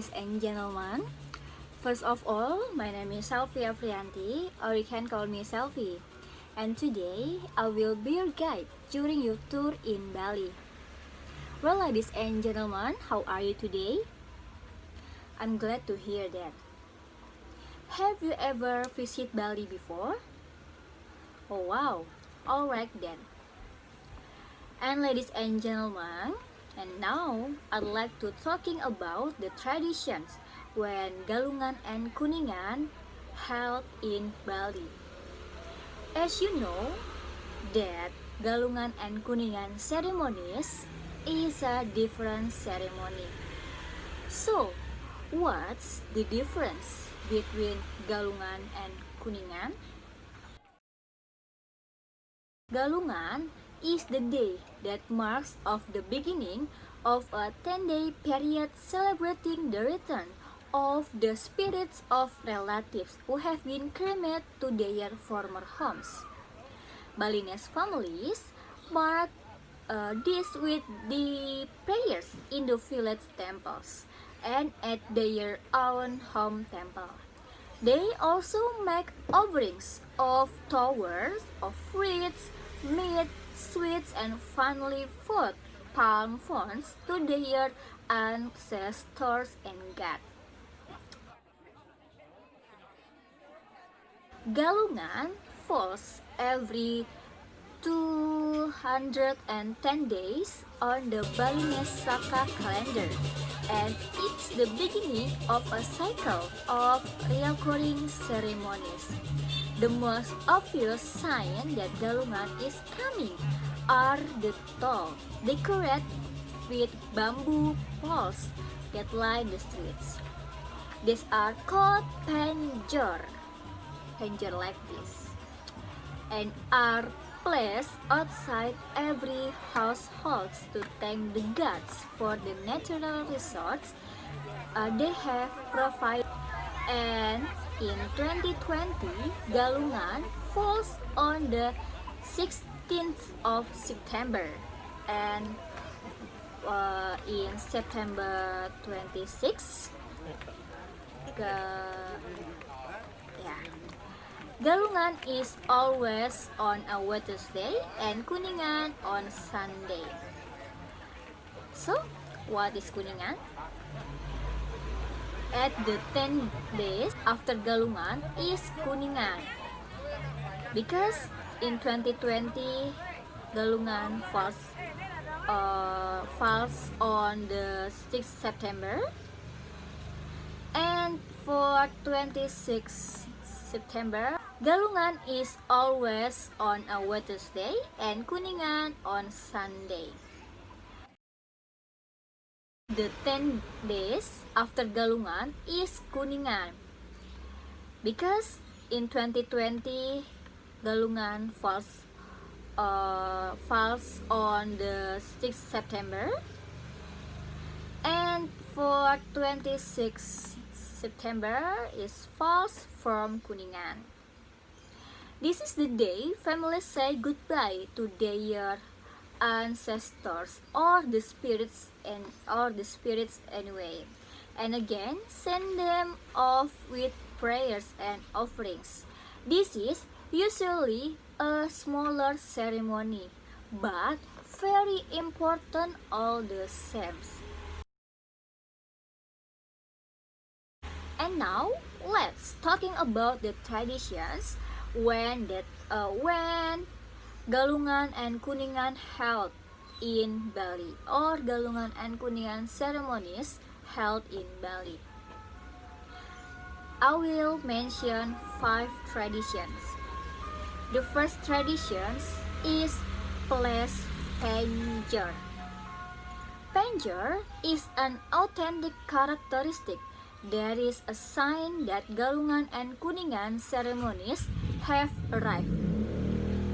ladies and gentlemen. First of all, my name is Selfie Afrianti, or you can call me Selfie. And today, I will be your guide during your tour in Bali. Well, ladies and gentlemen, how are you today? I'm glad to hear that. Have you ever visited Bali before? Oh wow, alright then. And ladies and gentlemen, and now I'd like to talking about the traditions when Galungan and Kuningan held in Bali. As you know that Galungan and Kuningan ceremonies is a different ceremony. So, what's the difference between Galungan and Kuningan? Galungan is the day that marks of the beginning of a 10-day period celebrating the return of the spirits of relatives who have been cremated to their former homes. Balinese families mark this with the prayers in the village temples and at their own home temple. They also make offerings of flowers, of fruits, meat, sweets, and finally food, palm fronds to their ancestors and God. Galungan falls every 210 days on the Balinese Saka calendar, and it's the beginning of a cycle of recurring ceremonies. The most obvious sign that Galungan is coming are the tall, decorated with bamboo poles that line the streets. These are called penjor like this, and are placed outside every household to thank the gods for the natural resources they have provided. And in 2020, Galungan falls on the 16th of September, and in September 26, Galungan is always on a Wednesday and Kuningan on Sunday. So, what is Kuningan? At the 10 days after Galungan is Kuningan. Because in 2020, Galungan falls on the 6th September, and for 26 September, Galungan is always on a Wednesday and Kuningan on Sunday. The 10 days after Galungan is Kuningan. Because in 2020, Galungan falls on the 6th September, and for 26 September is falls from Kuningan. This is the day families say goodbye to their ancestors or the spirits anyway, and again send them off with prayers and offerings. This is usually a smaller ceremony, but very important all the same. And now let's talking about the traditions when Galungan and Kuningan held in Bali, or Galungan and Kuningan ceremonies held in Bali. I will mention 5 traditions. The first tradition is place penjor. Penjor is an authentic characteristic. There is a sign that Galungan and Kuningan ceremonies have arrived.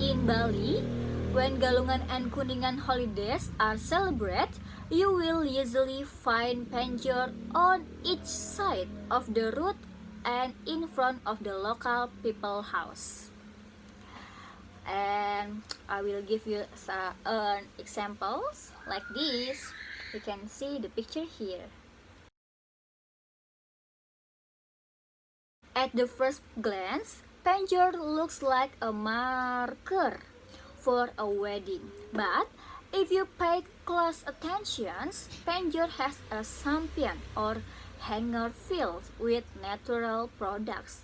In Bali, when Galungan and Kuningan holidays are celebrated, you will usually find penjor on each side of the road and in front of the local people house. And I will give you some examples like this. You can see the picture here. At the first glance, Panjor looks like a marker for a wedding. But if you pay close attention, Panjor has a sampian or hanger filled with natural products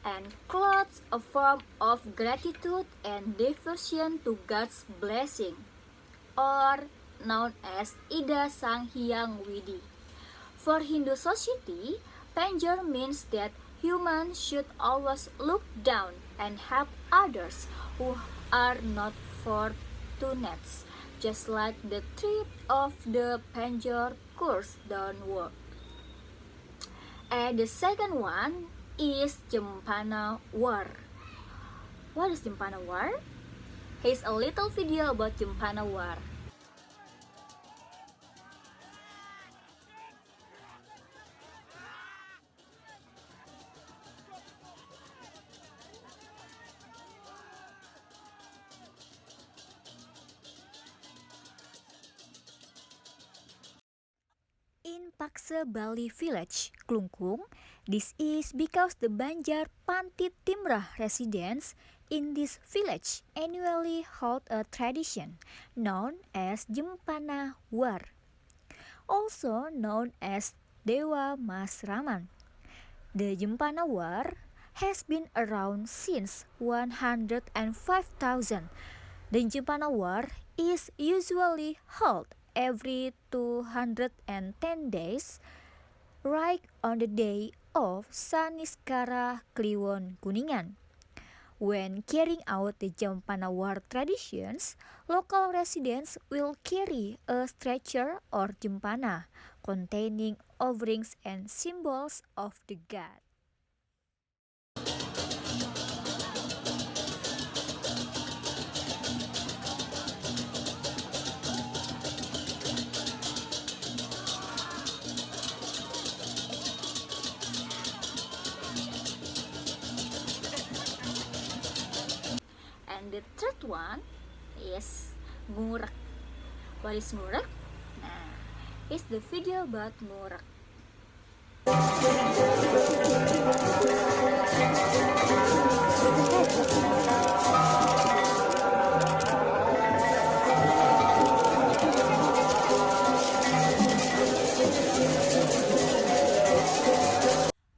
and clothes, a form of gratitude and devotion to God's blessing, or known as Ida Sang Hyang Widi. For Hindu society, Panjor means that humans should always look down and help others who are not fortunate, just like the tip of the Panjor curves downward. And the second one is Jempana War. What is Jempana War? Here's a little video about Jempana War. In Pakse Bali village, Klungkung, this is because the Banjar Pantit Timrah residents in this village annually hold a tradition known as Jempana War, also known as Dewa Masraman. The Jempana War has been around since 105,000. The Jempana War is usually held every 210 days, right on the day of Saniskara Kliwon Kuningan. When carrying out the Jempana War traditions, local residents will carry a stretcher or jempana containing offerings and symbols of the god. And the third one is ngurek. What is ngurek? Nah, it's the video about ngurek.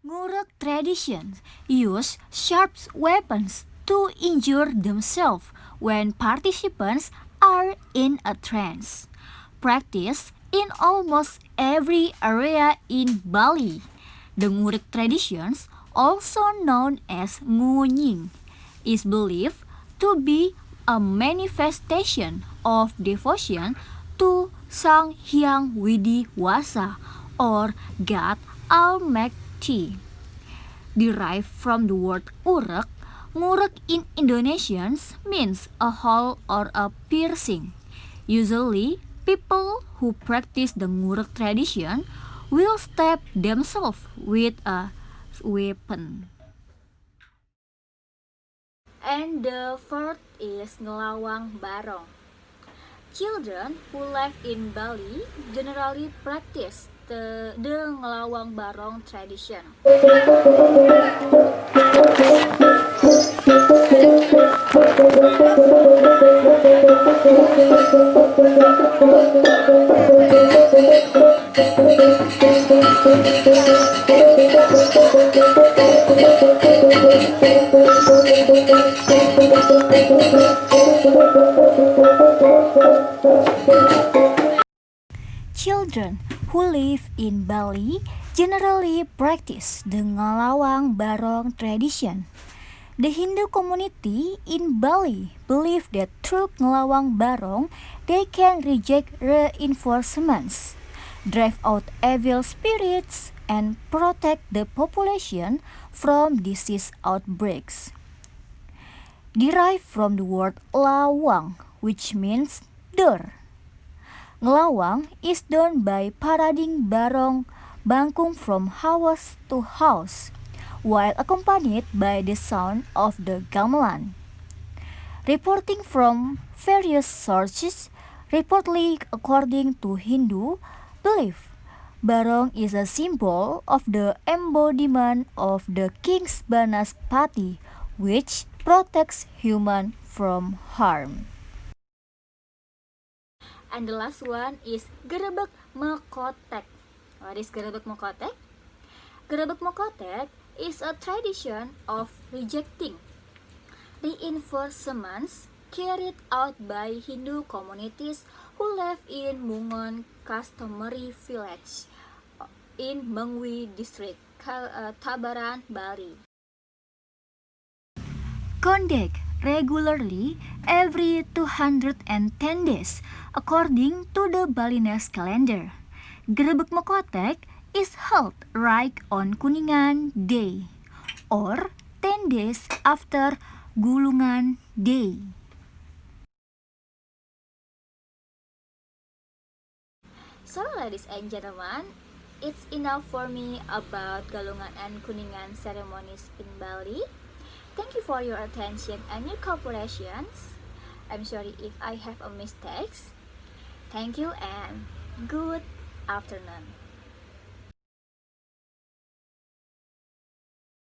Ngurek traditions use sharp weapons to injure themselves when participants are in a trance. Practiced in almost every area in Bali, the ngurek traditions, also known as ngunying, is believed to be a manifestation of devotion to Sang Hyang Widi Wasa or God Almighty. Derived from the word urek, ngurek in Indonesian means a hole or a piercing. Usually, people who practice the ngurek tradition will stab themselves with a weapon. And the fourth is ngelawang barong. Children who live in Bali generally practice the ngelawang barong tradition. Children who live in Bali generally practice the ngelawang barong tradition. The Hindu community in Bali believe that through ngelawang barong they can reject reinforcements, drive out evil spirits, and protect the population from disease outbreaks. Derived from the word lawang, which means door. Ngelawang is done by parading barong bangkung from house to house, while accompanied by the sound of the gamelan. Reporting from various sources, reportedly according to Hindu belief, Barong is a symbol of the embodiment of the King's Banaspati, which protects human from harm. And the last one is Gerebek Mekotek. What is Gerebek Mekotek? Gerebek Mekotek is a tradition of rejecting reinforcements carried out by Hindu communities who live in Mungon Customary Village in Mengwi District, Tabaran, Bali. Conduct regularly every 210 days according to the Balinese calendar. Gerebek Mekotek is held right on Kuningan Day or 10 days after Gulungan Day. So ladies and gentlemen, it's enough for me about Galungan and Kuningan ceremonies in Bali. Thank you for your attention and your cooperations. I'm sorry if I have a mistakes. Thank you and good afternoon.